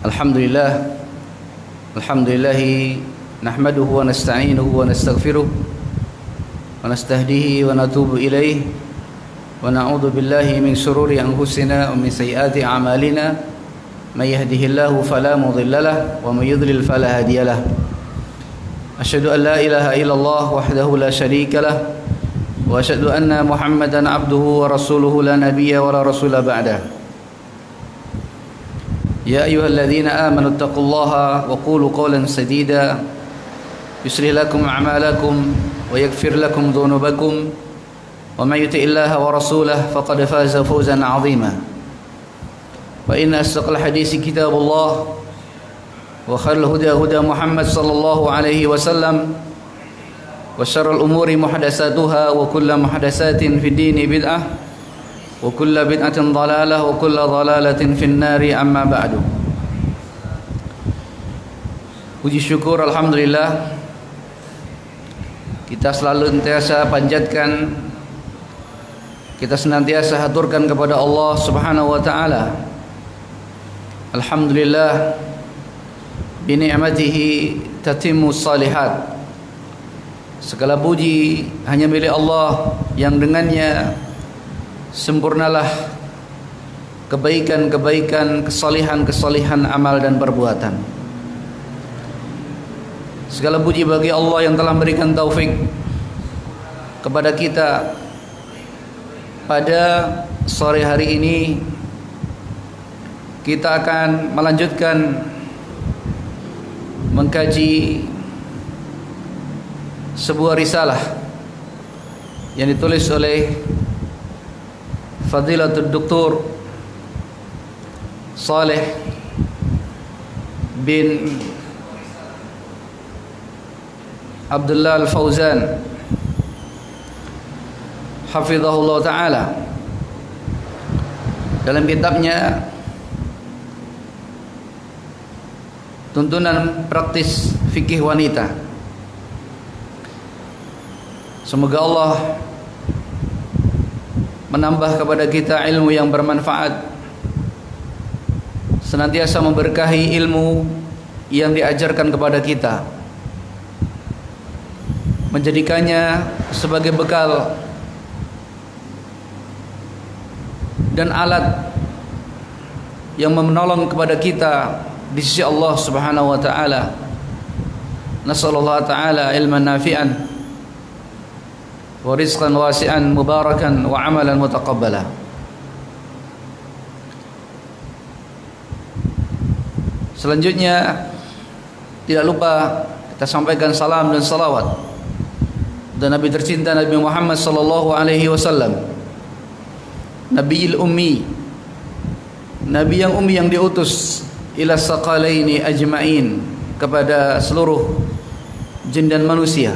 Alhamdulillah nahmaduhu wa nasta'inuhu wa nastaghfiruh wa nastahdihi wa natubu ilayh wa na'udzu billahi min shururi anfusina wa min sayyiati a'malina may yahdihillahu fala mudilla lahu wa may yudlil fala hadiya lahu asyhadu an la ilaha illallah wahdahu la syarika lahu wa asyhadu anna Muhammadan abduhu wa rasuluhu la nabiyya wa la rasula ba'dahu. يا أيها الذين آمنوا اتقوا الله وقولوا قولا سديدا يصلح لكم أعمالكم ويغفر لكم ذنوبكم ومن يطع الله ورسوله فقد فاز فوزا عظيما وإن أصدق الحديث كتاب الله وخير الهدى هدى محمد صلى الله عليه وسلم وشر الأمور محدثاتها وكل محدثات في الدين بدعة wa kullu bid'atin dhalalah wa kullu dhalalatin fin nari amma ba'du. Puji syukur alhamdulillah kita senantiasa panjatkan, kita senantiasa haturkan kepada Allah Subhanahu wa taala. Alhamdulillah bi ni'matihi tatimmu shalihat. Segala puji hanya milik Allah yang dengannya sempurnalah kebaikan-kebaikan, kesalihan-kesalihan amal dan perbuatan. Segala puji bagi Allah yang telah memberikan taufik kepada kita pada sore hari ini. Kita akan melanjutkan mengkaji sebuah risalah yang ditulis oleh Fadilatul Dr. Saleh bin Abdullah Al-Fauzan hafizahullah ta'ala dalam kitabnya Tuntunan Praktis Fikih Wanita. Semoga Allah menambah kepada kita ilmu yang bermanfaat, senantiasa memberkahi ilmu yang diajarkan kepada kita, menjadikannya sebagai bekal dan alat yang menolong kepada kita di sisi Allah Subhanahu wa taala. Nasallallahu taala ilman nafi'an wa rizqan wasi'an mubarakan wa amalan mutaqabbala. Selanjutnya tidak lupa kita sampaikan salam dan salawat dan Nabi tercinta Nabi Muhammad sallallahu alaihi wasallam, Nabiyil Ummi, Nabi yang ummi yang diutus ila saqalaini ajma'in, kepada seluruh jin dan manusia.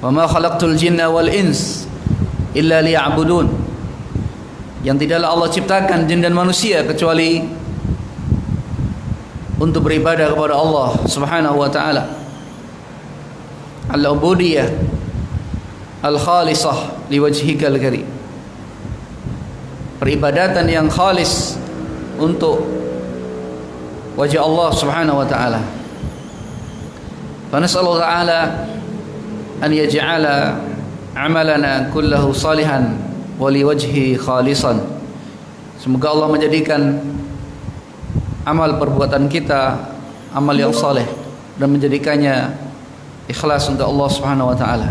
Wa ma khalaqtul jinna wal ins illa liya'budun, yang tidaklah Allah ciptakan jin dan manusia kecuali untuk beribadah kepada Allah Subhanahu wa taala. Al-ubudiyah al-khalisah liwajhikal karim, peribadatan yang khalis untuk wajah Allah Subhanahu wa taala. Fa nas'alullah ta'ala an yaj'ala amalana kullahu salihan wa liwajhi khalisan. Semoga Allah menjadikan amal perbuatan kita amal yang saleh dan menjadikannya ikhlas untuk Allah Subhanahu wa taala.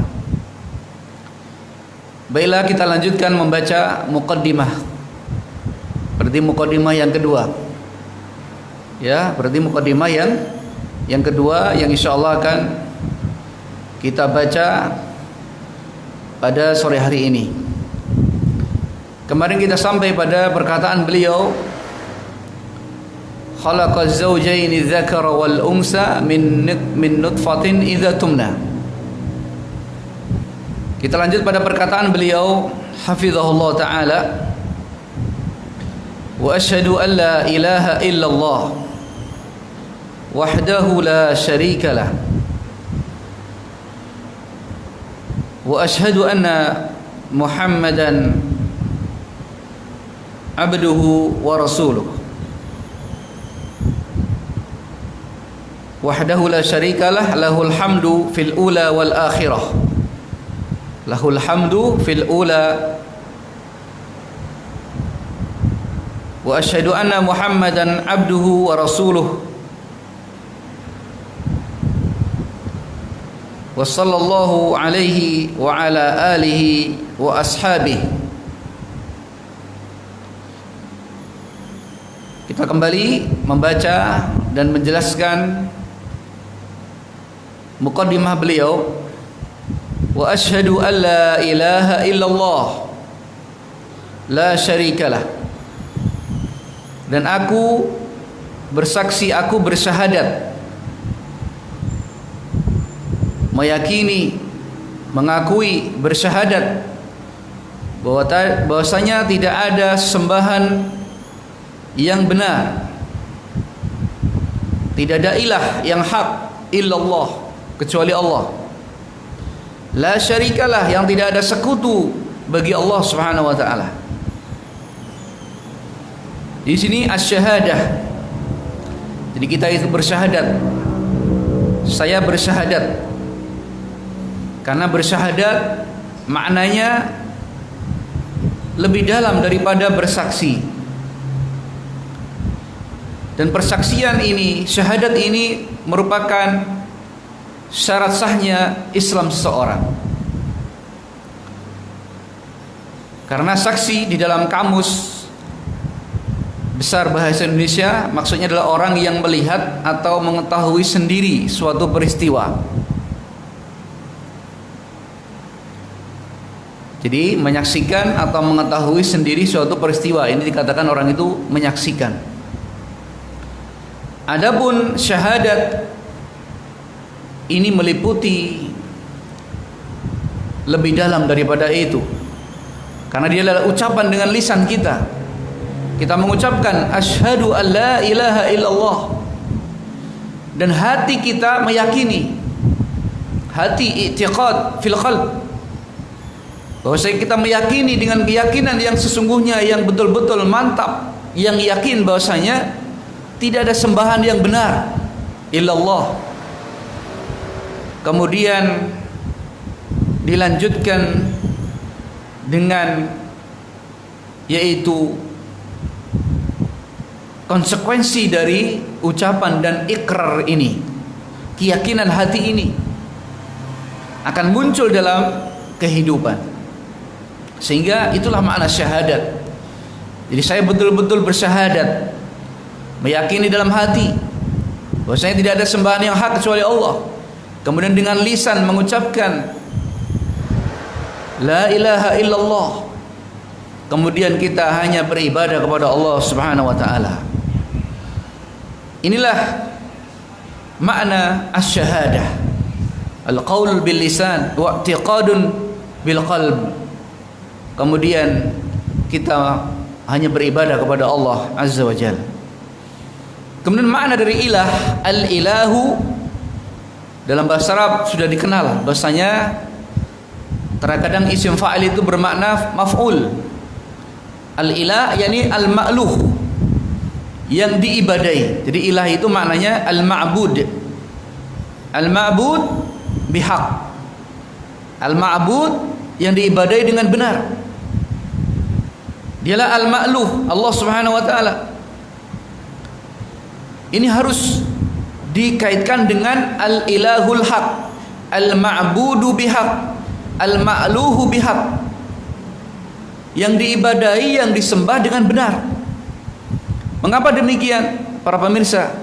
Baiklah, kita lanjutkan membaca muqaddimah. Berarti muqaddimah yang kedua. Ya, berarti muqaddimah yang kedua yang insyaallah akan kita baca pada sore hari ini. Kemarin kita sampai pada perkataan beliau, khalaqaz zawjaini dzakara wal unsa min nutfatin idza tumna. Kita lanjut pada perkataan beliau hafizahullah taala, wa asyhadu an la ilaha illallah wahdahu la syarika lah wa asyhadu anna Muhammadan abduhu wa rasuluh. wahdahu la syarikalah, lahul hamdu fil ula wal akhirah. Lahul hamdu fil ula. Wa asyhadu anna Muhammadan abduhu wa rasuluh. Wa sallallahu alaihi wa ala alihi wa ashabihi. Kita kembali membaca dan menjelaskan muqaddimah beliau. Wa asyhadu an la ilaha illallah la syarikalah. Dan aku bersaksi, aku bersyahadat, meyakini, mengakui, bersyahadat bahwasanya tidak ada sembahan yang benar, tidak ada ilah yang hak illallah, kecuali Allah. La syarikalah, yang tidak ada sekutu bagi Allah Subhanahu wa taala. Di sini asy-syahadah. Jadi kita itu bersyahadat. Saya bersyahadat. Karena bersyahadat maknanya lebih dalam daripada bersaksi. Dan persaksian ini, syahadat ini merupakan syarat sahnya Islam seseorang. Karena saksi di dalam kamus besar bahasa Indonesia maksudnya adalah orang yang melihat atau mengetahui sendiri suatu peristiwa. Jadi menyaksikan atau mengetahui sendiri suatu peristiwa, ini dikatakan orang itu menyaksikan. Adapun syahadat ini meliputi lebih dalam daripada itu. Karena dia adalah ucapan dengan lisan kita. Kita mengucapkan asyhadu an la ilaha illallah, dan hati kita meyakini, hati i'tiqad fil qalb, bahwasanya kita meyakini dengan keyakinan yang sesungguhnya, yang betul-betul mantap, yang yakin bahwasanya tidak ada sembahan yang benar illallah. Kemudian dilanjutkan dengan yaitu konsekuensi dari ucapan dan ikrar ini, keyakinan hati ini akan muncul dalam kehidupan. Sehingga itulah makna syahadat. Jadi saya betul-betul bersyahadat, meyakini dalam hati bahwasanya tidak ada sembahan yang hak kecuali Allah. Kemudian dengan lisan mengucapkan la ilaha illallah. Kemudian kita hanya beribadah kepada Allah Subhanahu wa taala. Inilah makna asy-syahadah. Al-qaul bil lisan wa i'tiqadun bil qalb. Kemudian kita hanya beribadah kepada Allah Azza wa Jalla. Kemudian makna dari ilah, al-ilahu dalam bahasa Arab sudah dikenal bahasanya terkadang isim fa'il itu bermakna maf'ul. Al-ilah yakni al-ma'luh, yang diibadai. Jadi ilah itu maknanya al-ma'bud. Al-ma'bud bihaq. Al-ma'bud yang diibadai dengan benar. Dialah al-ma'luh, Allah Subhanahu wa taala. Ini harus dikaitkan dengan al-ilahul haq, al-ma'budu bihaq, al-ma'luhu bihaq. Yang diibadai, yang disembah dengan benar. Mengapa demikian para pemirsa,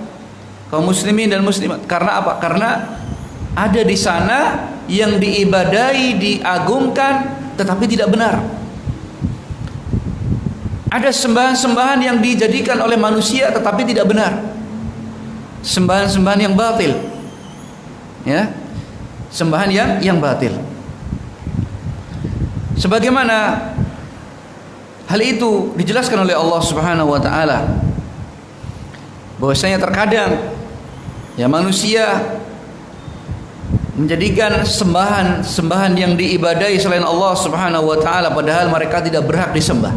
kaum muslimin dan muslimat? Karena apa? Karena ada di sana yang diibadai, diagungkan tetapi tidak benar. Ada sembahan-sembahan yang dijadikan oleh manusia tetapi tidak benar. Sembahan-sembahan yang batil. Ya. Sembahan yang batil. Sebagaimana hal itu dijelaskan oleh Allah Subhanahu wa taala, bahwasanya terkadang ya manusia menjadikan sembahan yang diibadai selain Allah Subhanahu wa taala padahal mereka tidak berhak disembah.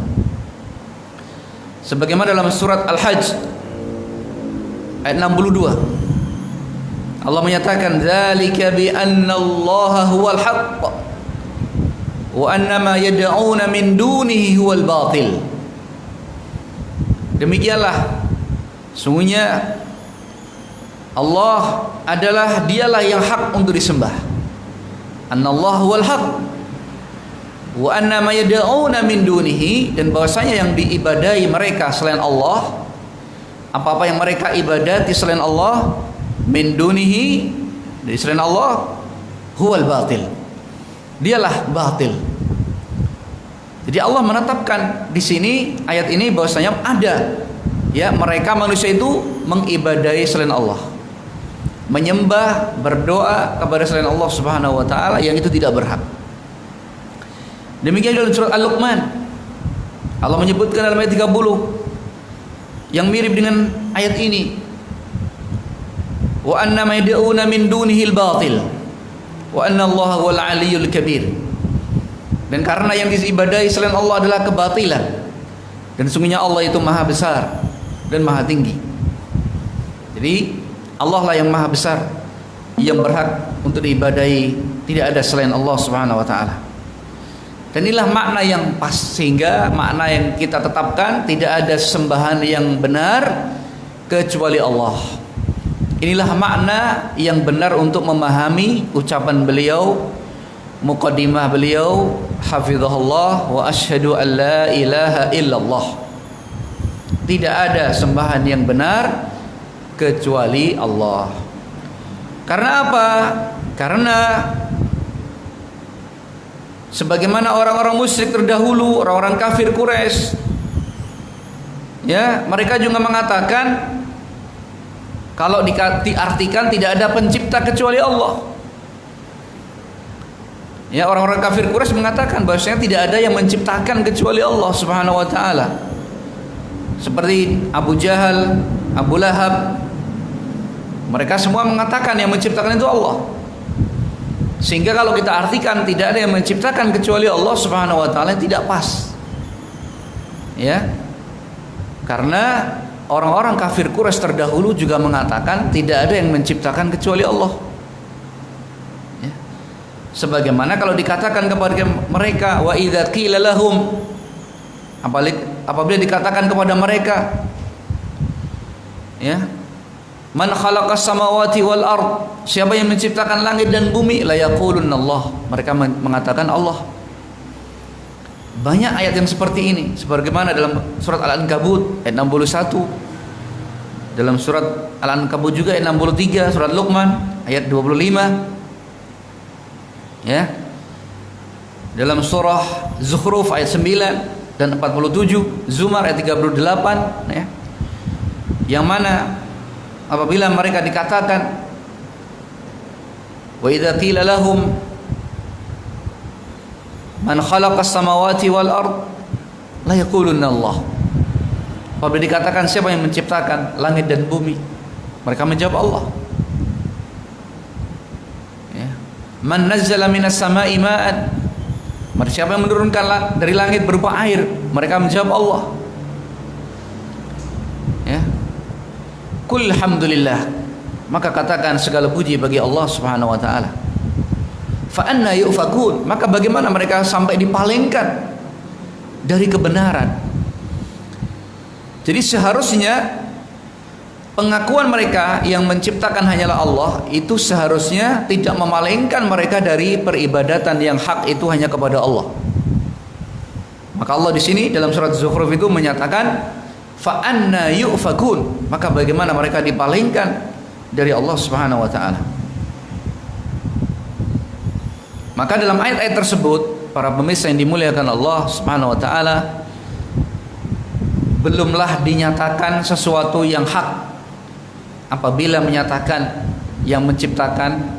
Sebagaimana dalam surat Al-Hajj ayat 62. Allah menyatakan dzalika bi anna Allah huwal haqq wa anna ma yad'una min dunihi huwal batil. Demikianlah sungguhnya Allah adalah dialah yang hak untuk disembah. Annallahu huwal haq wa anna ma yad'una min dunihi, dan bahwasanya yang diibadahi mereka selain Allah, apa-apa yang mereka ibadati selain Allah, min dunihi, dari selain Allah, huwal batil, dialah batil. Jadi Allah menetapkan di sini ayat ini bahwasanya ada ya mereka manusia itu mengibadahi selain Allah, menyembah, berdoa kepada selain Allah Subhanahu wa taala yang itu tidak berhak. Demikian dalam surat Al-Luqman Allah menyebutkan dalam ayat 30 yang mirip dengan ayat ini, wa anna ma yad'una min dunihi al-batil wa anna Allah huwal aliyyul kabir. Dan karena yang diibadahi selain Allah adalah kebatilan, dan sungguhnya Allah itu maha besar dan maha tinggi. Jadi Allah lah yang maha besar, yang berhak untuk diibadahi, tidak ada selain Allah Subhanahu wa taala. Dan inilah makna yang pas, sehingga makna yang kita tetapkan tidak ada sembahan yang benar kecuali Allah. Inilah makna yang benar untuk memahami ucapan beliau, muqaddimah beliau, hafizahullah, wa asyhadu an la ilaha illallah. Tidak ada sembahan yang benar kecuali Allah. Karena apa? Karena sebagaimana orang-orang musyrik terdahulu, orang-orang kafir Quraisy, ya, mereka juga mengatakan kalau diartikan tidak ada pencipta kecuali Allah. Ya, orang-orang kafir Quraisy mengatakan bahwasanya tidak ada yang menciptakan kecuali Allah Subhanahu wa taala. Seperti Abu Jahal, Abu Lahab, mereka semua mengatakan yang menciptakan itu Allah. Sehingga kalau kita artikan tidak ada yang menciptakan kecuali Allah Subhanahu wa taala, tidak pas. Ya. Karena orang-orang kafir Quraisy terdahulu juga mengatakan tidak ada yang menciptakan kecuali Allah. Ya. Sebagaimana kalau dikatakan kepada mereka, wa idza qila lahum, apabila dikatakan kepada mereka, ya, man khalaqas samawati wal ard, siapa yang menciptakan langit dan bumi, la yaqulunna Allah, mereka mengatakan Allah. Banyak ayat yang seperti ini, sebagaimana dalam surat Al-Ankabut ayat 61, dalam surat Al-Ankabut juga ayat 63, surat Luqman ayat 25, ya, dalam surah Zukhruf ayat 9 dan 47, Zumar ayat 38, ya, yang mana apabila mereka dikatakan, wa idza qila lahum man khalaqas samawati wal ard la yaqulunna Allah, apabila dikatakan siapa yang menciptakan langit dan bumi, mereka menjawab Allah. Ya. Man nazzala minas sama'i ma'an, siapa yang menurunkan dari langit berupa air, mereka menjawab Allah. Ya. Qul hamdulillah, maka katakan segala puji bagi Allah Subhanahu wa taala. Fa anna yufakun, maka bagaimana mereka sampai dipalingkan dari kebenaran. Jadi seharusnya pengakuan mereka yang menciptakan hanyalah Allah itu seharusnya tidak memalingkan mereka dari peribadatan yang hak itu hanya kepada Allah. Maka Allah di sini dalam surat Zukhruf itu menyatakan fa anna yufakun, maka bagaimana mereka dipalingkan dari Allah Subhanahu wa taala. Maka dalam ayat-ayat tersebut, para pemirsa yang dimuliakan Allah Subhanahu wa taala, belumlah dinyatakan sesuatu yang hak apabila menyatakan yang menciptakan,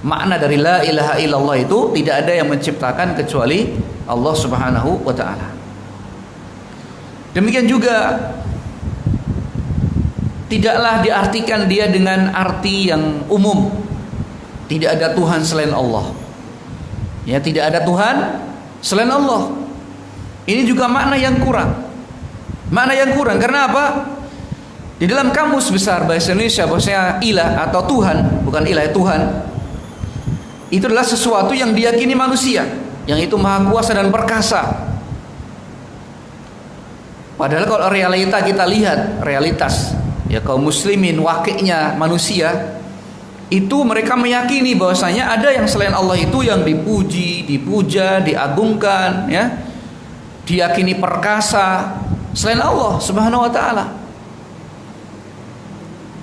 makna dari la ilaha illallah itu tidak ada yang menciptakan kecuali Allah Subhanahu wa taala. Demikian juga tidaklah diartikan dia dengan arti yang umum, tidak ada Tuhan selain Allah. Ya, tidak ada Tuhan selain Allah. Ini juga makna yang kurang. Makna yang kurang karena apa? Di dalam kamus besar bahasa Indonesia bahwasanya ilah atau Tuhan, bukan ilah, Tuhan, itu adalah sesuatu yang diyakini manusia, yang itu maha kuasa dan perkasa. Padahal kalau realita kita lihat, realitas ya kaum muslimin, wakilnya manusia, itu mereka meyakini bahwasanya ada yang selain Allah itu yang dipuji, dipuja, diagungkan, ya, diyakini perkasa selain Allah Subhanahu wa taala.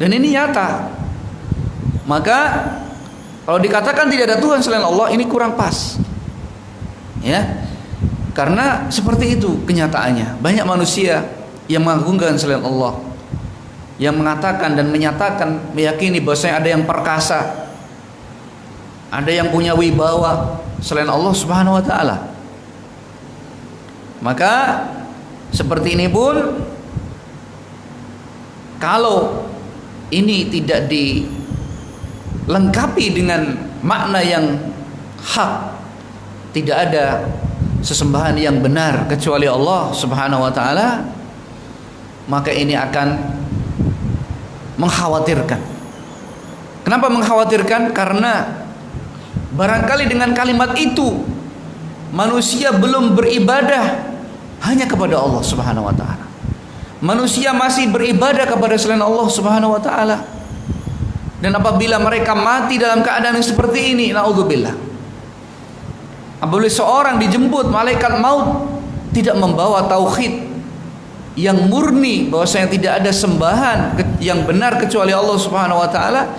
Dan ini nyata. Maka kalau dikatakan tidak ada Tuhan selain Allah, ini kurang pas. Ya. Karena seperti itu kenyataannya. Banyak manusia yang mengagungkan selain Allah, yang mengatakan dan menyatakan, meyakini bahwasanya ada yang perkasa, ada yang punya wibawa selain Allah Subhanahu wa taala. Maka seperti ini pun, kalau ini tidak dilengkapi dengan makna yang hak, tidak ada sesembahan yang benar kecuali Allah Subhanahu wa taala, maka ini akan mengkhawatirkan. Kenapa mengkhawatirkan? Karena barangkali dengan kalimat itu manusia belum beribadah hanya kepada Allah Subhanahu wa taala. Manusia masih beribadah kepada selain Allah Subhanahu wa taala. Dan apabila mereka mati dalam keadaan yang seperti ini, naudzubillah, apabila seorang dijemput malaikat maut tidak membawa tauhid yang murni, bahwasanya tidak ada sembahan yang benar kecuali Allah Subhanahu wa taala,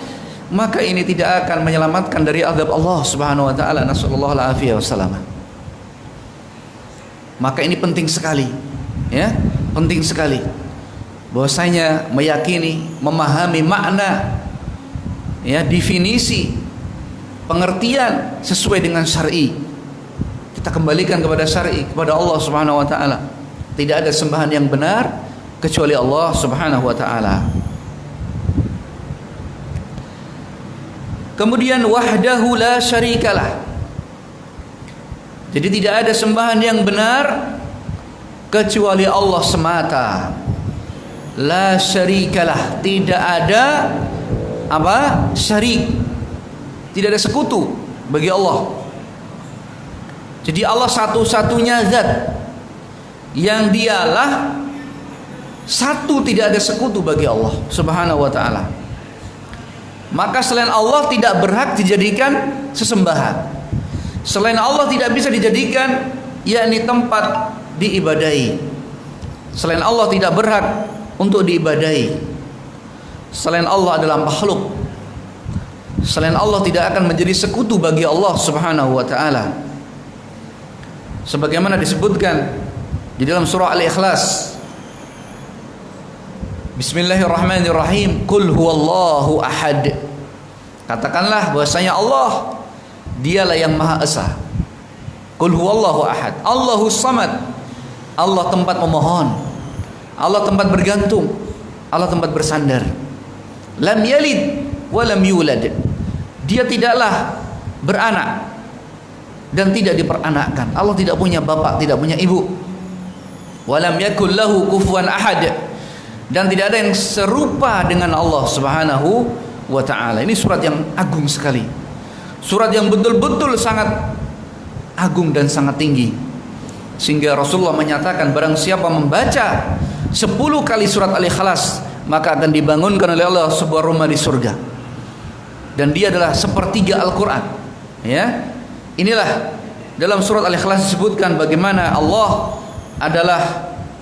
maka ini tidak akan menyelamatkan dari azab Allah Subhanahu wa taala. Nasallallahu alaihi wasallam. Maka ini penting sekali, ya, penting sekali bahwasanya meyakini, memahami makna, ya, definisi, pengertian sesuai dengan syar'i. Kita kembalikan kepada syar'i, kepada Allah Subhanahu wa taala. Tidak ada sembahan yang benar kecuali Allah Subhanahu wa taala. Kemudian wahdahu la syarikalah. Jadi tidak ada sembahan yang benar kecuali Allah semata. La syarikalah, tidak ada apa? Syarik. Tidak ada sekutu bagi Allah. Jadi Allah satu-satunya zat yang dialah satu, tidak ada sekutu bagi Allah Subhanahu wa taala. Maka selain Allah tidak berhak dijadikan sesembahan. Selain Allah tidak bisa dijadikan yakni tempat diibadahi. Selain Allah tidak berhak untuk diibadahi. Selain Allah adalah makhluk. Selain Allah tidak akan menjadi sekutu bagi Allah Subhanahu wa taala. Sebagaimana disebutkan di dalam surah Al-Ikhlas, Bismillahirrahmanirrahim, Qul huwallahu ahad. Katakanlah bahwasanya Allah dialah yang Maha Esa. Qul huwallahu ahad. Allahus samad. Allah tempat memohon, Allah tempat bergantung, Allah tempat bersandar. Lam yalid wa lam yulad. Dia tidaklah beranak dan tidak diperanakkan. Allah tidak punya bapak, tidak punya ibu. Wa lam yakul lahu kufuwan ahad. Dan tidak ada yang serupa dengan Allah Subhanahu wa taala. Ini surat yang agung sekali. Surat yang betul-betul sangat agung dan sangat tinggi. Sehingga Rasulullah menyatakan barang siapa membaca 10 kali surat Al-Ikhlas, maka akan dibangunkan oleh Allah sebuah rumah di surga. Dan dia adalah sepertiga Al-Quran. Ya, inilah dalam surat Al-Ikhlas disebutkan bagaimana Allah adalah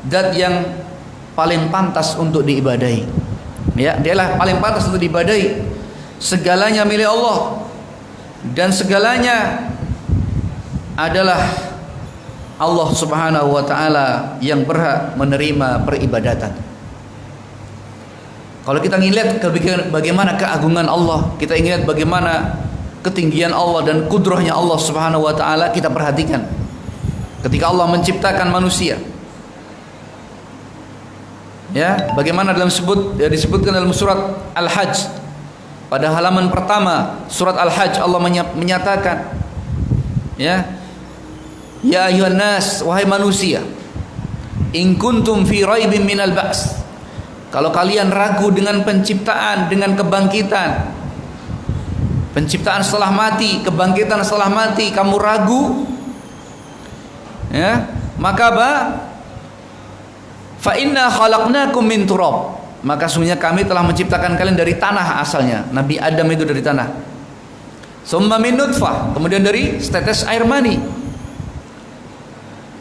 zat yang paling pantas untuk diibadahi. Ya, dialah paling pantas untuk diibadahi. Segalanya milik Allah dan segalanya adalah Allah Subhanahu wa taala yang berhak menerima peribadatan. Kalau kita ngelihat bagaimana keagungan Allah, kita ingat bagaimana ketinggian Allah dan kudrahnya Allah Subhanahu wa taala, kita perhatikan ketika Allah menciptakan manusia. Ya, bagaimana disebutkan dalam surat Al-Hajj pada halaman pertama surat Al-Hajj, Allah menyatakan, ya ayyuhan nas, wahai manusia, in kuntum fi raibin minal ba's, Kalau kalian ragu dengan penciptaan, dengan kebangkitan, penciptaan setelah mati, kebangkitan setelah mati, kamu ragu, ya, maka apa? Fa inna khalaqnakum min turab. Maka sungguhnya kami telah menciptakan kalian dari tanah asalnya. Nabi Adam itu dari tanah. Summa min nutfah, kemudian dari setetes air mani.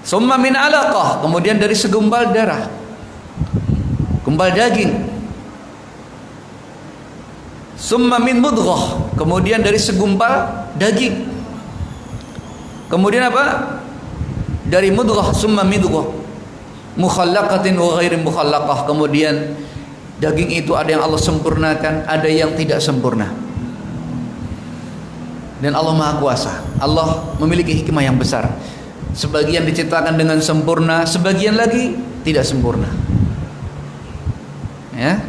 Summa min alaqah, kemudian dari segumpal darah, gumpal daging. Summa min mudghah, kemudian dari segumpal daging. Kemudian apa? Dari mudghah, summa mudghah mukhallaqatin wa ghairi mukhallaqah. Kemudian daging itu ada yang Allah sempurnakan, ada yang tidak sempurna. Dan Allah Maha Kuasa. Allah memiliki hikmah yang besar. Sebagian diciptakan dengan sempurna, sebagian lagi tidak sempurna. Ya.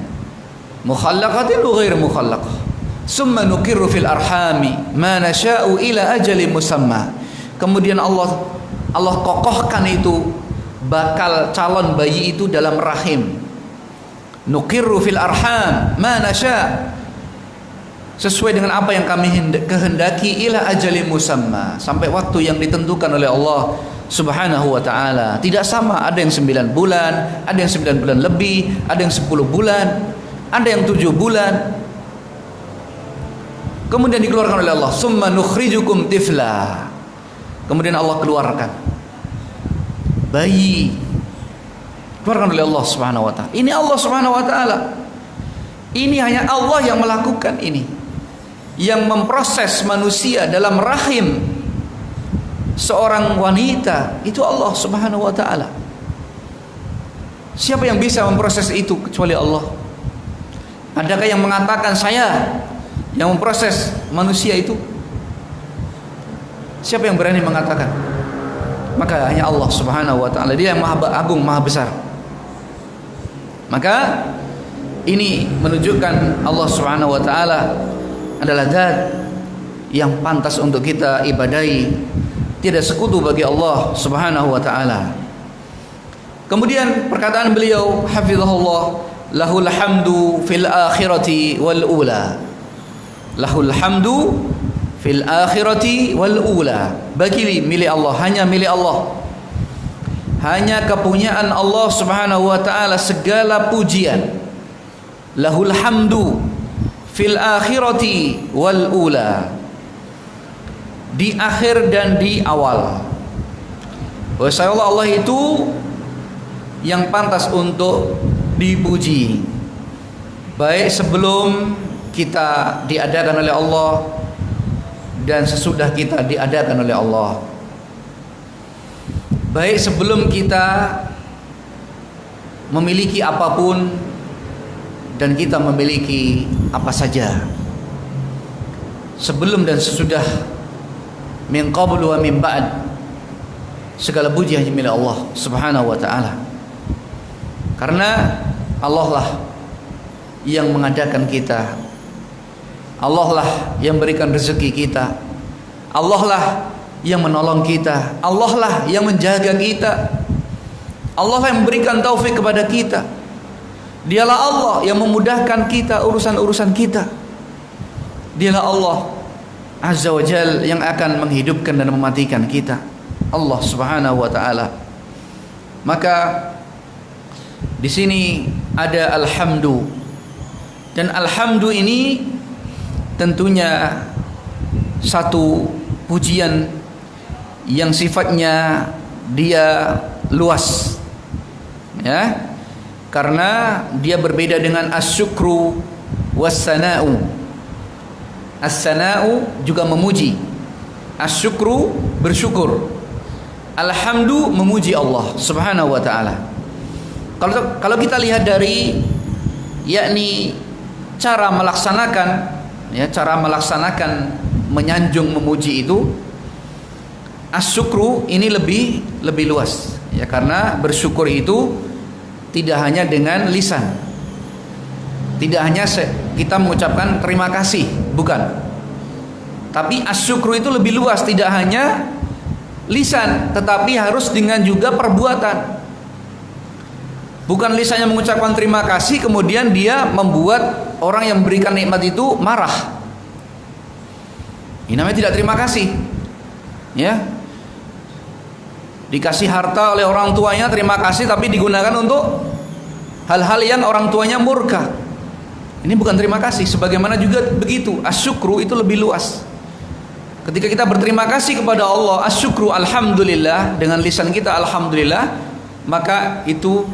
Mukhallaqatin wa ghairi mukhallaqah. Summa nuqirru fil arhami ma nasha'u ila ajalin musamma. Kemudian Allah kokohkan itu bakal calon bayi itu dalam rahim. Nuqirru fil arham ma nasha', sesuai dengan apa yang kami kehendaki, ila ajalin musamma, sampai waktu yang ditentukan oleh Allah Subhanahu wa ta'ala. Tidak sama, ada yang 9 bulan, ada yang 9 bulan lebih, ada yang 10 bulan, ada yang 7 bulan. Kemudian dikeluarkan oleh Allah, summa nukhrijukum tifla. Kemudian Allah keluarkan bayi, keluarkan oleh Allah Subhanahu wa ta'ala. Ini Allah Subhanahu wa ta'ala. Ini hanya Allah yang melakukan ini, yang memproses manusia dalam rahim seorang wanita, itu Allah Subhanahu wa ta'ala. Siapa yang bisa memproses itu kecuali Allah? Adakah yang mengatakan saya yang memproses manusia itu? Siapa yang berani mengatakan? Maka hanya Allah Subhanahu wa ta'ala. Dia yang maha agung, maha besar. Maka ini menunjukkan Allah Subhanahu wa ta'ala adalah zat yang pantas untuk kita ibadahi. Tidak sekutu bagi Allah Subhanahu wa ta'ala. Kemudian perkataan beliau hafizahullah, lahul hamdu fil akhirati wal ula. Lahul hamdu fil akhirati wal ula. Bagi milik Allah, hanya milik Allah. Hanya kepunyaan Allah Subhanahu wa ta'ala segala pujian. Lahul hamdu fil akhirati wal ula, di akhir dan di awal. Bahwa Allah itu yang pantas untuk dipuji, baik sebelum kita diadakan oleh Allah dan sesudah kita diadakan oleh Allah. Baik sebelum kita memiliki apapun dan kita memiliki apa saja, sebelum dan sesudah, min qablu wa min ba'd, segala puji hanya milik Allah Subhanahu wa ta'ala. Karena Allah lah yang mengadakan kita, Allah lah yang berikan rezeki kita, Allah lah yang menolong kita, Allah lah yang menjaga kita, Allah lah yang memberikan taufik kepada kita. Dialah Allah yang memudahkan kita urusan-urusan kita. Dialah Allah Azza wa Jal yang akan menghidupkan dan mematikan kita, Allah Subhanahu wa ta'ala. Maka di sini ada alhamdu, dan alhamdu ini tentunya satu pujian yang sifatnya dia luas, ya, karena dia berbeda dengan as-syukru was-sana'u. As-sana'u juga memuji, as-syukru bersyukur, alhamdu memuji Allah Subhanahu wa ta'ala. Kalau kita lihat dari yakni cara melaksanakan, ya, cara melaksanakan menyanjung memuji itu, as-syukru ini lebih luas, ya, karena bersyukur itu tidak hanya dengan lisan, tidak hanya kita mengucapkan terima kasih, bukan. Tapi as-syukru itu lebih luas, tidak hanya lisan, tetapi harus dengan juga perbuatan. Bukan lisannya mengucapkan terima kasih kemudian dia membuat orang yang memberikan nikmat itu marah. Ini namanya tidak terima kasih. Ya. Dikasih harta oleh orang tuanya terima kasih, tapi digunakan untuk hal-hal yang orang tuanya murka. Ini bukan terima kasih. Sebagaimana juga begitu, asyukru itu lebih luas. Ketika kita berterima kasih kepada Allah, asyukru alhamdulillah, dengan lisan kita alhamdulillah, maka itu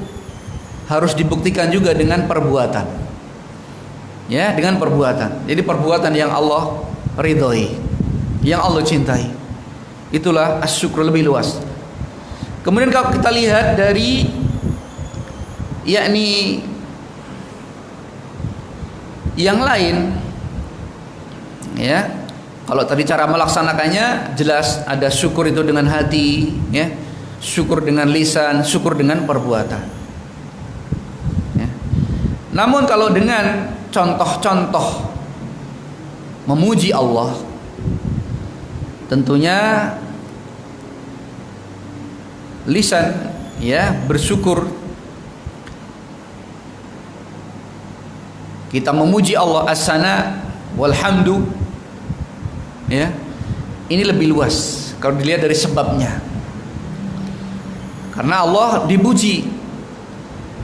harus dibuktikan juga dengan perbuatan. Ya, dengan perbuatan. Jadi perbuatan yang Allah ridhoi, yang Allah cintai. Itulah asyukru lebih luas. Kemudian kalau kita lihat dari yakni yang lain, ya, kalau tadi cara melaksanakannya jelas ada syukur itu dengan hati, ya, syukur dengan lisan, syukur dengan perbuatan. Namun kalau dengan contoh-contoh memuji Allah, tentunya lisan, ya, bersyukur, kita memuji Allah as-sana walhamdu, ya, ini lebih luas kalau dilihat dari sebabnya. Karena Allah dipuji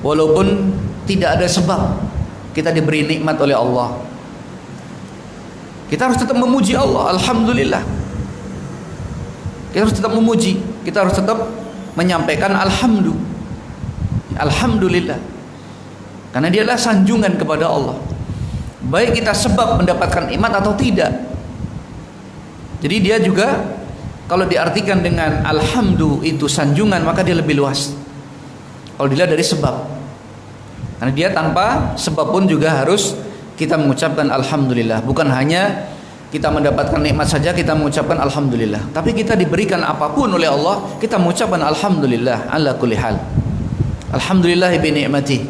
walaupun tidak ada sebab. Kita diberi nikmat oleh Allah, kita harus tetap memuji Allah. Alhamdulillah, kita harus tetap memuji, kita harus tetap menyampaikan alhamdulillah, karena dialah sanjungan kepada Allah, baik kita sebab mendapatkan nikmat atau tidak. Jadi dia juga kalau diartikan dengan alhamdulillah itu sanjungan, maka dia lebih luas kalau dilihat dari sebab. Karena dia tanpa sebab pun juga harus kita mengucapkan alhamdulillah. Bukan hanya kita mendapatkan nikmat saja kita mengucapkan alhamdulillah, tapi kita diberikan apapun oleh Allah, kita mengucapkan alhamdulillah ala kulli hal. Alhamdulillah bi ni'mati.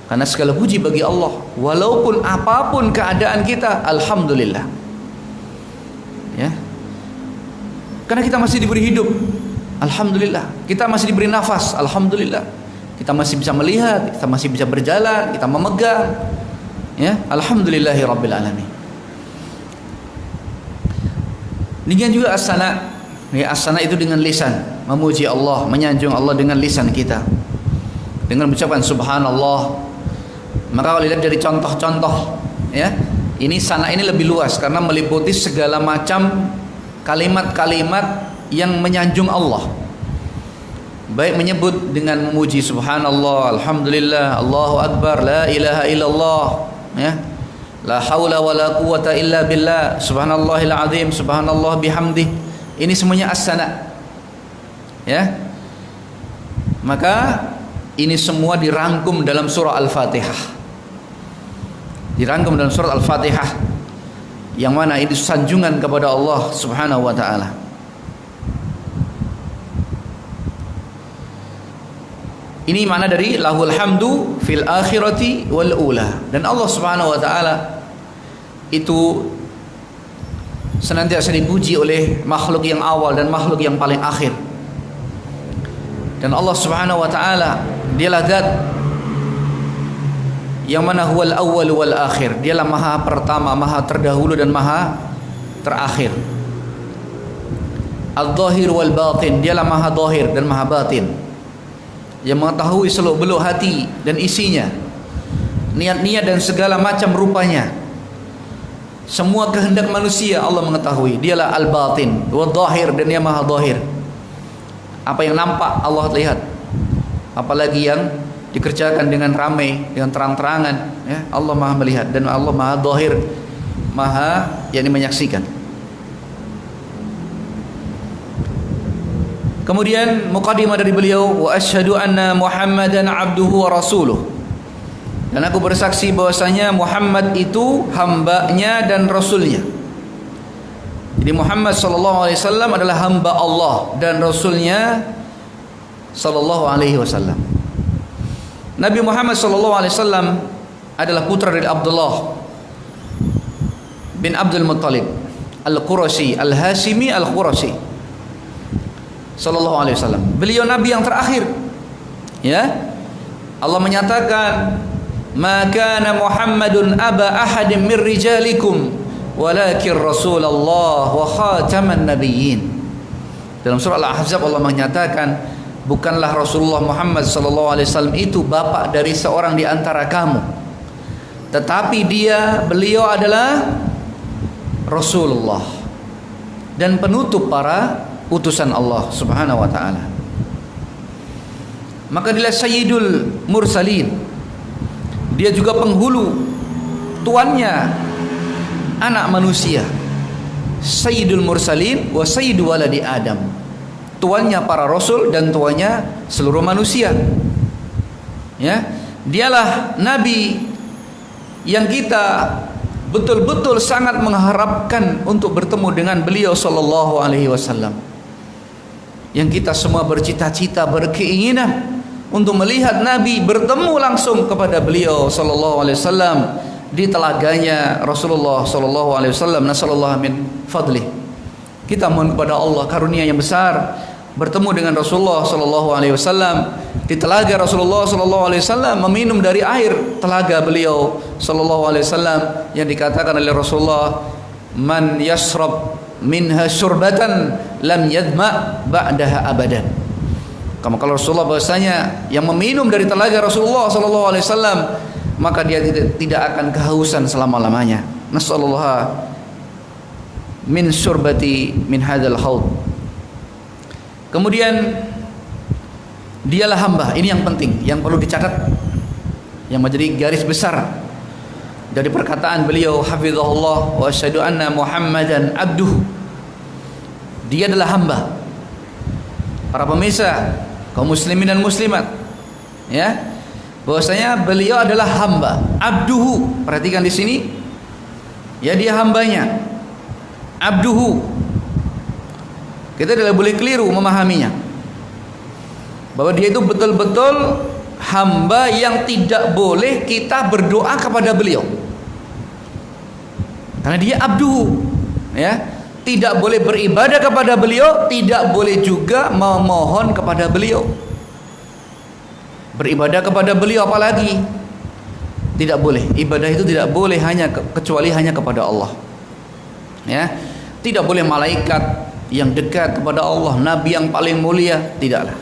Karena segala puji bagi Allah, walaupun apapun keadaan kita, alhamdulillah. Ya. Karena kita masih diberi hidup, alhamdulillah. Kita masih diberi nafas, alhamdulillah. Kita masih bisa melihat, kita masih bisa berjalan, kita memegang, ya, alhamdulillahirabbil alamin. Demikian juga as-sana, ya, as-sana itu dengan lisan, memuji Allah, menyanjung Allah dengan lisan kita, dengan mengucapkan subhanallah. Maka kalau lihat dari contoh-contoh, ya, ini sana ini lebih luas karena meliputi segala macam kalimat-kalimat yang menyanjung Allah. Baik menyebut dengan memuji subhanallah, alhamdulillah, Allahu akbar, la ilaha illallah, ya, la haula wala quwata illa billah, subhanallahil azim, subhanallah bihamdih. Ini semuanya as-sana, ya. Maka ini semua dirangkum dalam surah Al-Fatihah. Dirangkum dalam surah Al-Fatihah, yang mana itu sanjungan kepada Allah Subhanahu wa taala. Ini makna dari lahul hamdu fil akhirati wal ula. Dan Allah Subhanahu wa taala itu senantiasa dipuji oleh makhluk yang awal dan makhluk yang paling akhir. Dan Allah Subhanahu wa taala dialah zat yang mana huwal awwal wal akhir. Dialah maha pertama, maha terdahulu dan maha terakhir. Al-zahir wal batin. Dialah maha zahir dan maha batin, yang mengetahui seluk-beluk hati dan isinya, niat-niat dan segala macam rupanya. Semua kehendak manusia Allah mengetahui. Dialah al-batin wa zahir, dan dia maha zahir. Apa yang nampak Allah lihat, apalagi yang dikerjakan dengan ramai, dengan terang-terangan, ya, Allah maha melihat dan Allah maha zahir, maha yakni menyaksikan. Kemudian muqaddimah dari beliau, wa asyhadu anna Muhammadan abduhu wa rasuluh. Dan aku bersaksi bahwasanya Muhammad itu hambanya dan rasulnya. Jadi Muhammad sallallahu alaihi wasallam adalah hamba Allah dan rasulnya sallallahu alaihi wasallam. Nabi Muhammad sallallahu alaihi wasallam adalah putra dari Abdullah bin Abdul Muttalib Al-Qurashi Al-Hashimi Al-Qurashi sallallahu alaihi wasallam. Beliau nabi yang terakhir, ya, Allah menyatakan, "Ma kana Muhammadun aba ahadin min rijalikum, walakin Rasulullah wa khataman nabiyyin." Dalam surah Al-Ahzab Allah menyatakan, bukanlah Rasulullah Muhammad sallallahu alaihi wasallam itu bapak dari seorang di antara kamu, tetapi beliau adalah Rasulullah dan penutup para utusan Allah Subhanahu wa taala. Maka dia Sayyidul Mursalin. Dia juga penghulu, tuannya anak manusia. Sayyidul Mursalin wa Sayyidu waladi Adam. Tuannya para rasul dan tuannya seluruh manusia. Ya, dialah nabi yang kita betul-betul sangat mengharapkan untuk bertemu dengan beliau sallallahu alaihi wasallam. Yang kita semua bercita-cita, berkeinginan untuk melihat Nabi, bertemu langsung kepada beliau sallallahu alaihi wasallam di telaganya Rasulullah sallallahu alaihi wasallam. Nasallallahu min fadlih. Kita mohon kepada Allah karunia yang besar bertemu dengan Rasulullah sallallahu alaihi wasallam di telaga Rasulullah sallallahu alaihi wasallam, meminum dari air telaga beliau sallallahu alaihi wasallam yang dikatakan oleh Rasulullah, "Man yasrab minha syurbatan lam yadma ba'daha abadan." Kalau Rasulullah bahasanya yang meminum dari telaga Rasulullah sallallahu alaihi wasallam, maka dia tidak akan kehausan selama-lamanya. Nasallallahu min syurbati min hadzal haud. Kemudian dialah hamba. Ini yang penting, yang perlu dicatat, yang menjadi garis besar dari perkataan beliau hafizahullah wa asyhadu anna Muhammadan abduhu. Dia adalah hamba. Para pemirsa, kaum muslimin dan muslimat, ya, bahwasanya beliau adalah hamba, abduhu. Perhatikan di sini, ya, dia hambanya, abduhu. Kita tidak boleh keliru memahaminya, bahwa dia itu betul-betul hamba yang tidak boleh kita berdoa kepada beliau, karena dia abduhu, ya. Tidak boleh beribadah kepada beliau, tidak boleh juga memohon kepada beliau. Beribadah kepada beliau apalagi tidak boleh. Ibadah itu tidak boleh kecuali hanya kepada Allah. Ya, tidak boleh malaikat yang dekat kepada Allah, nabi yang paling mulia, tidaklah.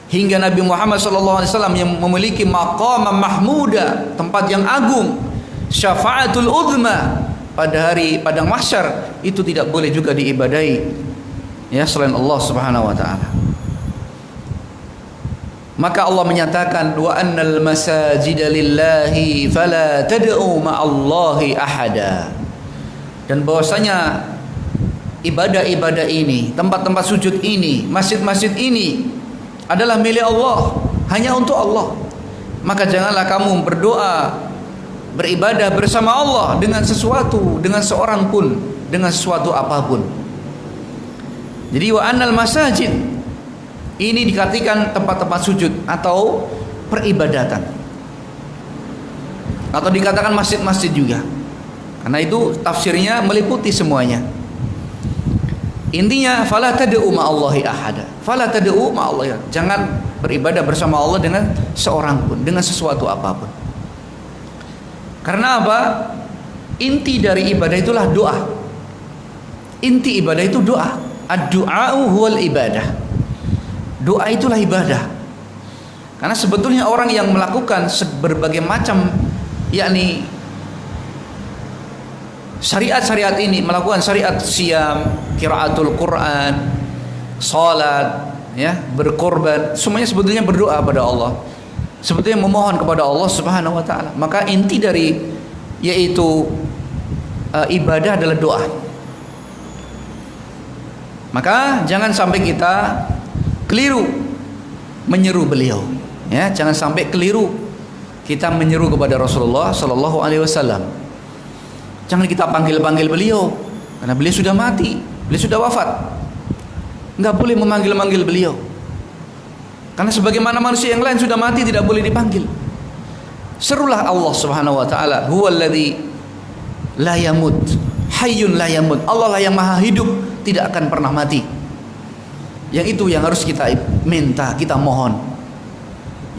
Hingga Nabi Muhammad SAW yang memiliki maqam mahmuda, tempat yang agung, syafaatul uzma, pada hari padang mahsyar, itu tidak boleh juga diibadahi, ya, selain Allah Subhanahu wa taala. Maka Allah menyatakan, wa annal masajida lillahi fala tad'u ma'allahi ahada. Dan bahwasanya ibadah-ibadah ini, tempat-tempat sujud ini, masjid-masjid ini adalah milik Allah, hanya untuk Allah. Maka janganlah kamu berdoa, beribadah bersama Allah dengan sesuatu, dengan seorang pun, dengan sesuatu apapun. Jadi wa annal masajid ini dikatakan tempat-tempat sujud atau peribadatan, atau dikatakan masjid-masjid juga, karena itu tafsirnya meliputi semuanya. Intinya fala tad'u ma'allahi ahada, fala tad'u ma'allahi, jangan beribadah bersama Allah dengan seorang pun, dengan sesuatu apapun. Karena apa? Inti dari ibadah itulah doa. Inti ibadah itu doa. Ad-du'a'u huwal ibadah. Doa itulah ibadah. Karena sebetulnya orang yang melakukan berbagai macam, yakni syariat-syariat ini, melakukan syariat siam, qiraatul Quran, salat, ya, berkorban, semuanya sebetulnya berdoa pada Allah, sebetulnya memohon kepada Allah Subhanahu wa taala. Maka inti dari yaitu ibadah adalah doa. Maka jangan sampai kita keliru menyeru beliau, ya, jangan sampai keliru kita menyeru kepada Rasulullah sallallahu alaihi wasallam. Jangan kita panggil-panggil beliau, karena beliau sudah mati, beliau sudah wafat. Enggak boleh memanggil-manggil beliau, karena sebagaimana manusia yang lain sudah mati, tidak boleh dipanggil. Serulah Allah Subhanahu wa taala, huwallazi la yamut, hayyun la yamut. Allah lah yang maha hidup, tidak akan pernah mati. Yang itu yang harus kita minta, kita mohon.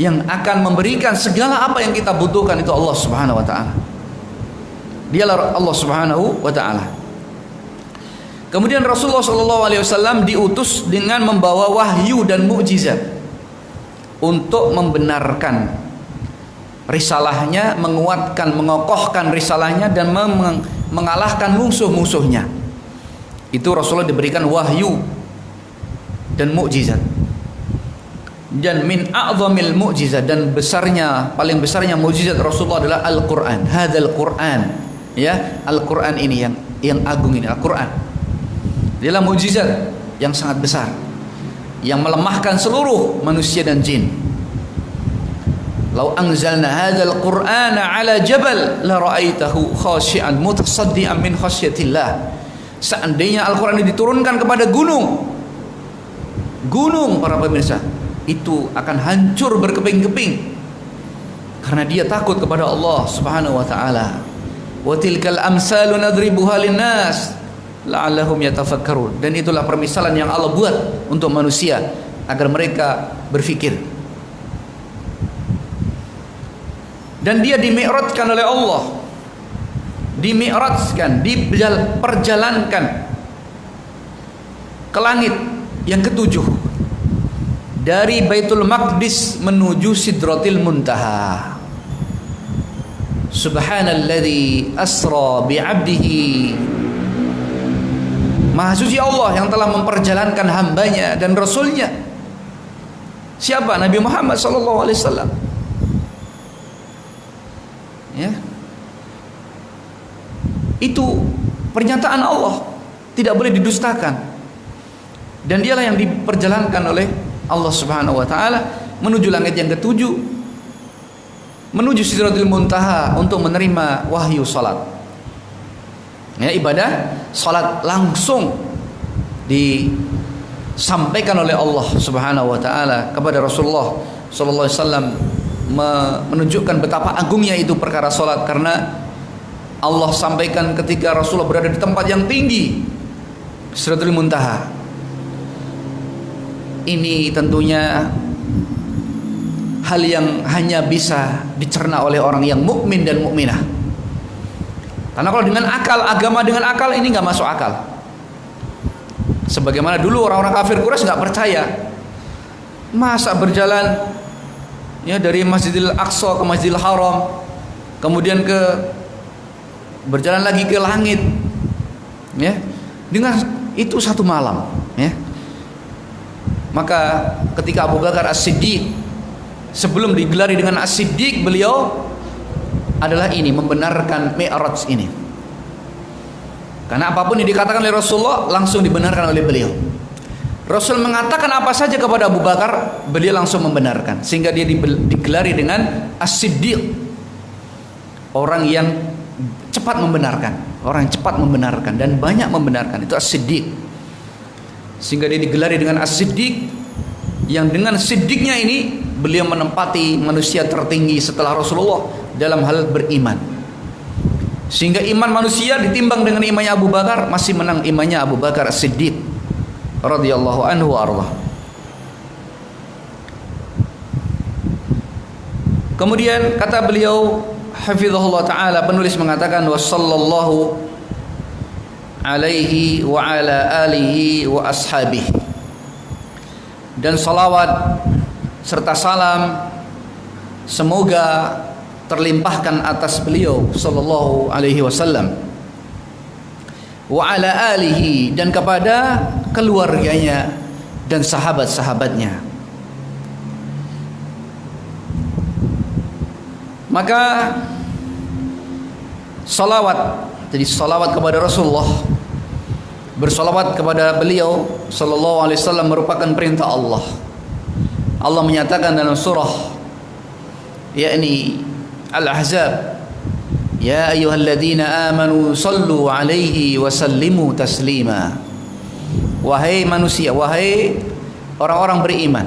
yang akan memberikan segala apa yang kita butuhkan itu Allah Subhanahu wa taala. Dialah Allah Subhanahu wa taala. Kemudian Rasulullah sallallahu alaihi wasallam diutus dengan membawa wahyu dan mukjizat untuk membenarkan risalahnya, menguatkan, mengokohkan risalahnya dan mengalahkan musuh-musuhnya. Itu Rasulullah diberikan wahyu dan mukjizat. Dan min a'zamil mukjizat, dan besarnya, paling besarnya mukjizat Rasulullah adalah Al-Qur'an. Hadzal Qur'an, ya, Al-Qur'an ini yang agung ini, Al-Qur'an. Dialah mukjizat yang sangat besar yang melemahkan seluruh manusia dan jin. Lau anzalna hadzal Qur'ana 'ala jabal la ra'aitahu khashi'an mutasaddian min khasyatillah. Seandainya Al-Qur'an ini diturunkan kepada gunung, para pemirsa, itu akan hancur berkeping-keping karena dia takut kepada Allah Subhanahu wa taala. Wa tilkal amsalu nadribuha linnas la'allahum yatafakkarun. Dan itulah permisalan yang Allah buat untuk manusia agar mereka berfikir. Dan dia dimi'rajkan oleh Allah, dimi'rajkan, diperjalankan ke langit yang ketujuh, dari Baitul Maqdis menuju Sidratil Muntaha. Subhanalladzi asra bi'abdihi. Maha suci Allah yang telah memperjalankan hambanya dan rasulnya. Siapa? Nabi Muhammad sallallahu alaihi wasallam. Ya. Itu pernyataan Allah, tidak boleh didustakan. Dan dialah yang diperjalankan oleh Allah Subhanahu wa taala menuju langit yang ketujuh, menuju Sidratul Muntaha untuk menerima wahyu salat. Ya, ibadah salat langsung disampaikan oleh Allah Subhanahu wa taala kepada Rasulullah sallallahu alaihi wasallam, menunjukkan betapa agungnya itu perkara salat, karena Allah sampaikan ketika Rasulullah berada di tempat yang tinggi, Sidratul Muntaha. Ini tentunya hal yang hanya bisa dicerna oleh orang yang mukmin dan mukminah. Karena kalau dengan akal, agama dengan akal ini nggak masuk akal. Sebagaimana dulu orang-orang kafir Quraisy nggak percaya, masa berjalan ya dari Masjidil Aqsa ke Masjidil Haram, kemudian berjalan lagi ke langit, ya, dengan itu satu malam, ya. Maka ketika Abu Bakar As-Siddiq, sebelum digelari dengan As-Siddiq, beliau adalah ini, membenarkan Mi'raj ini. Karena apapun yang dikatakan oleh Rasulullah langsung dibenarkan oleh beliau. Rasul mengatakan apa saja kepada Abu Bakar, beliau langsung membenarkan, sehingga dia digelari dengan As-Siddiq, orang yang cepat membenarkan, orang yang cepat membenarkan dan banyak membenarkan, itu As-Siddiq. Sehingga dia digelari dengan As-Siddiq, yang dengan siddiqnya ini beliau menempati manusia tertinggi setelah Rasulullah dalam hal beriman. Sehingga iman manusia ditimbang dengan imannya Abu Bakar, masih menang imannya Abu Bakar As-Siddiq radhiyallahu anhu wa arda. Kemudian kata beliau hafizahullah taala, penulis mengatakan wa sallallahu alaihi wa ala alihi wa ashabihi, dan salawat serta salam semoga terlimpahkan atas beliau sallallahu alaihi wasallam, wa ala alihi, dan kepada keluarganya dan sahabat-sahabatnya. Maka salawat, jadi salawat kepada Rasulullah, bersalawat kepada beliau sallallahu alaihi wasallam merupakan perintah Allah. Allah menyatakan dalam surah yakni Al-Ahzab, ya ayyuhalladzina amanu sallu alaihi wa sallimu taslima. Wahai manusia, wahai orang-orang beriman,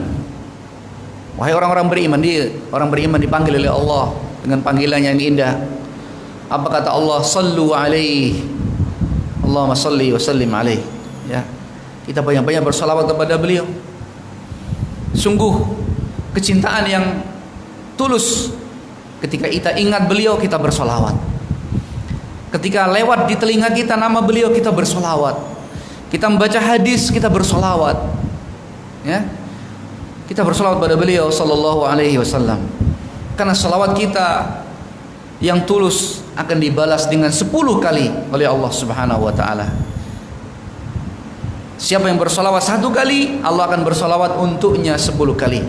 wahai orang-orang beriman. Orang beriman dipanggil oleh Allah dengan panggilan yang indah. Apa kata Allah? Sallu alaihi, Allahumma salli wa sallim alaihi. Ya, kita banyak-banyak bersalawat kepada beliau. Sungguh kecintaan yang tulus. Ketika kita ingat beliau, kita bersolawat. Ketika lewat di telinga kita nama beliau, kita bersolawat. Kita membaca hadis, kita bersolawat. Ya, kita bersolawat pada beliau sallallahu alaihi wasallam. Karena salawat kita yang tulus akan dibalas dengan 10 kali oleh Allah Subhanahu wa taala. Siapa yang bersolawat 1 kali, Allah akan bersolawat untuknya 10 kali.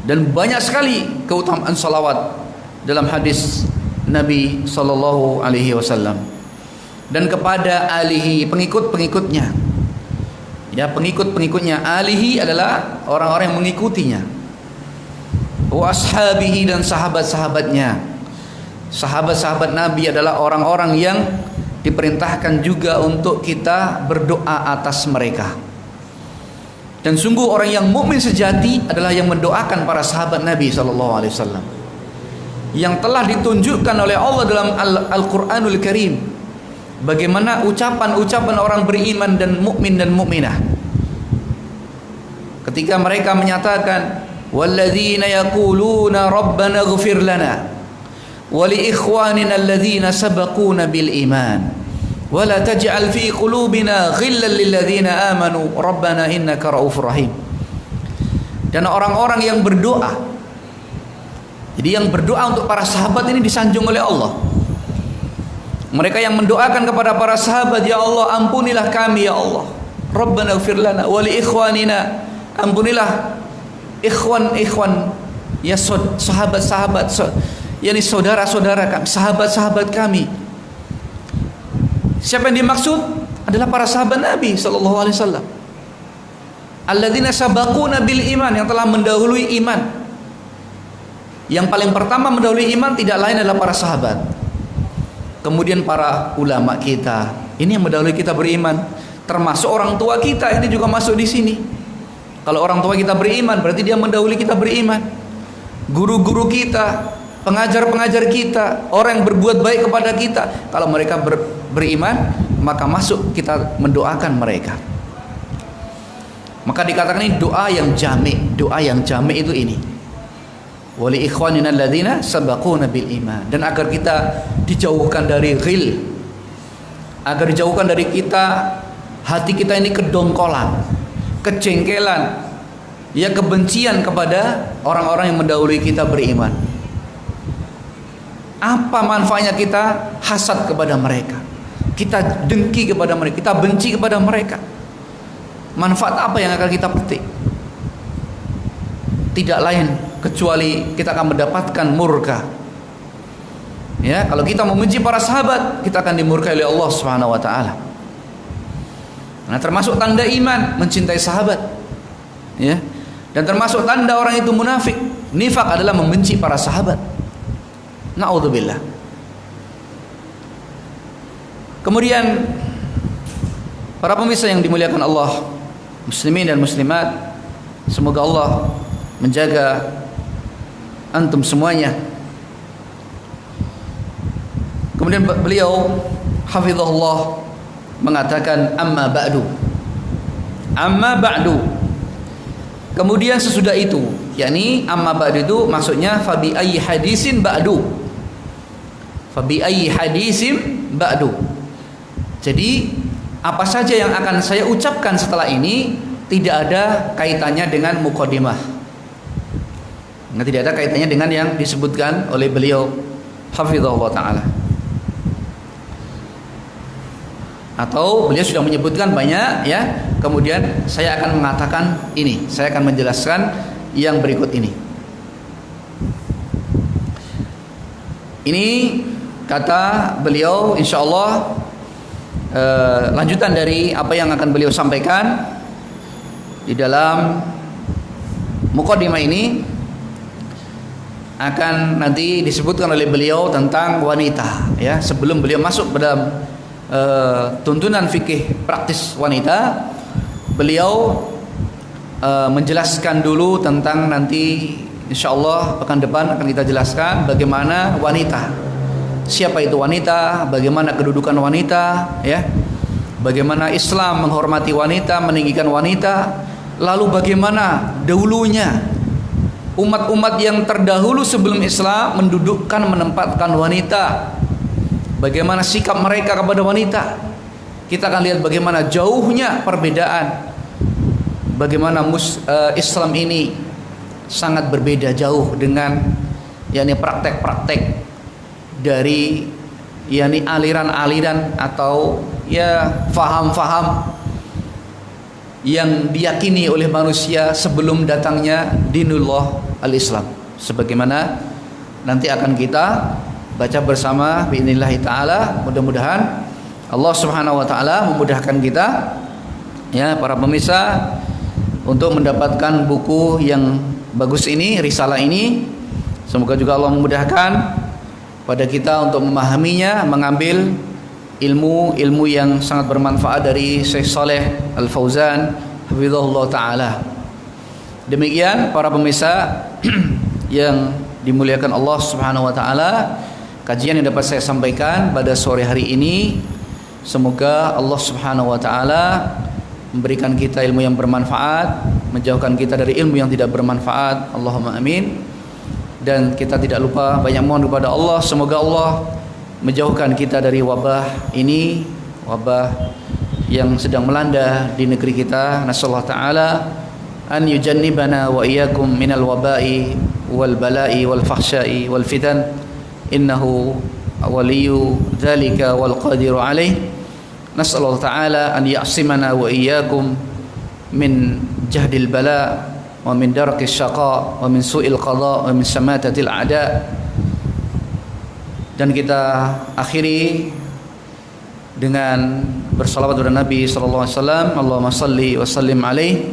Dan banyak sekali keutamaan salawat dalam hadis Nabi sallallahu alaihi wasallam. Dan kepada alihi, pengikut-pengikutnya. Ya, pengikut-pengikutnya. Alihi adalah orang-orang yang mengikutinya. Wa ashabihi, dan sahabat-sahabatnya. Sahabat-sahabat Nabi adalah orang-orang yang diperintahkan juga untuk kita berdoa atas mereka. Dan sungguh orang yang mukmin sejati adalah yang mendoakan para sahabat Nabi sallallahu alaihi wasallam, yang telah ditunjukkan oleh Allah dalam Al-Qur'anul Karim bagaimana ucapan-ucapan orang beriman dan mukmin dan mukminah ketika mereka menyatakan walladzina yaquluna rabbana ighfir lana wa li ikhwanina alladzina sabaquna bil iman wa la taj'al fi qulubina ghillan lil ladzina amanu rabbana innaka raufur rahim. Dan orang-orang yang berdoa, jadi yang berdoa untuk para sahabat ini disanjung oleh Allah. Mereka yang mendoakan kepada para sahabat, ya Allah ampunilah kami ya Allah, rabbana ighfir lana wa li ikhwanina, ampunilah ikhwan ya sahabat-sahabat, yakni saudara-saudara kami, sahabat-sahabat kami. Siapa yang dimaksud? Adalah para sahabat Nabi sallallahu alaihi wasallam. Alladzina sabaquna bil iman, yang telah mendahului iman. Yang paling pertama mendahului iman tidak lain adalah para sahabat. Kemudian para ulama kita, ini yang mendahului kita beriman. Termasuk orang tua kita, ini juga masuk di sini. Kalau orang tua kita beriman, berarti dia mendahului kita beriman. Guru-guru kita, pengajar-pengajar kita, orang yang berbuat baik kepada kita, kalau mereka beriman, maka masuk kita mendoakan mereka. Maka dikatakan ini doa yang jami'. Doa yang jami' itu ini. Wa li ikhwanina alladzina sabaquna bil iman. Dan agar kita dijauhkan dari ghil, agar dijauhkan dari kita, hati kita ini kedongkolan, kejengkelan, ya kebencian kepada orang-orang yang mendahului kita beriman. Apa manfaatnya kita hasad kepada mereka, kita dengki kepada mereka, kita benci kepada mereka? Manfaat apa yang akan kita petik? Tidak lain kecuali kita akan mendapatkan murka. Ya, kalau kita membenci para sahabat, kita akan dimurkai oleh Allah Subhanahu wa taala. Nah, termasuk tanda iman mencintai sahabat. Ya. Dan termasuk tanda orang itu munafik. Nifak adalah membenci para sahabat. Na'udzubillah. Kemudian para pemirsa yang dimuliakan Allah, muslimin dan muslimat, semoga Allah menjaga antum semuanya. Kemudian beliau hafizahullah mengatakan amma ba'du. Amma ba'du. Kemudian sesudah itu, yakni amma ba'du itu maksudnya fabi ayyi hadisin ba'du. Fabi ayyi hadisin ba'du. Jadi apa saja yang akan saya ucapkan setelah ini tidak ada kaitannya dengan muqaddimah. Nah, tidak ada kaitannya dengan yang disebutkan oleh beliau hafizahullah taala. Atau beliau sudah menyebutkan banyak, ya. Kemudian saya akan mengatakan ini, saya akan menjelaskan yang berikut ini. Ini kata beliau, insyaallah lanjutan dari apa yang akan beliau sampaikan di dalam muqaddimah ini. Akan nanti disebutkan oleh beliau tentang wanita, ya. Sebelum beliau masuk pada tuntunan fikih praktis wanita, beliau menjelaskan dulu tentang nanti insyaallah pekan depan akan kita jelaskan bagaimana wanita, siapa itu wanita, bagaimana kedudukan wanita, ya, bagaimana Islam menghormati wanita, meninggikan wanita, lalu bagaimana dahulunya umat-umat yang terdahulu sebelum Islam mendudukkan, menempatkan wanita. Bagaimana sikap mereka kepada wanita? Kita akan lihat bagaimana jauhnya perbedaan. Bagaimana Islam ini sangat berbeda jauh dengan praktek-praktek dari aliran-aliran atau faham-faham yang diyakini oleh manusia sebelum datangnya dinullah al-Islam. Sebagaimana nanti akan kita baca bersama biidznillah taala. Mudah-mudahan Allah Subhanahu wa taala memudahkan kita para pemirsa untuk mendapatkan buku yang bagus ini, risalah ini. Semoga juga Allah memudahkan pada kita untuk memahaminya, mengambil ilmu yang sangat bermanfaat dari Syekh Saleh Al-Fauzan hafizahullah taala. Demikian para pemirsa yang dimuliakan Allah Subhanahu wa taala, kajian yang dapat saya sampaikan pada sore hari ini. Semoga Allah Subhanahu wa taala memberikan kita ilmu yang bermanfaat, menjauhkan kita dari ilmu yang tidak bermanfaat. Allahumma amin. Dan kita tidak lupa banyak mohon kepada Allah, semoga Allah menjauhkan kita dari wabah ini, wabah yang sedang melanda di negeri kita. Nasallahu taala an yujannibana wa iyyakum minal wabai wal bala'i wal fahsya'i wal fitan, innahu waliyyu dzalika wal qadiru alaih. Nasallahu taala an ya'simana wa iyyakum min jahdil bala' wa min darkis syaqa wa min su'il qada wa min samatatil a'da. Dan kita akhiri dengan bersalawat kepada Nabi sallallahu alaihi wasallam. Allahumma shalli wa sallim alaihi.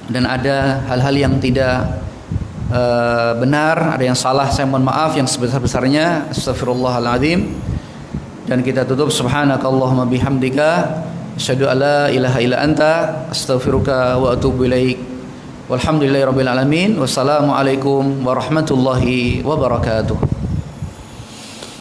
Dan ada hal-hal yang tidak benar, ada yang salah, saya mohon maaf yang sebesar-besarnya. Astaghfirullahaladzim. Dan kita tutup subhanakallahumma bihamdika asyhadu an la ilaha illa anta astaghfiruka wa atubu ilaik. Walhamdulillahirabbil alamin. Wassalamualaikum warahmatullahi wabarakatuh.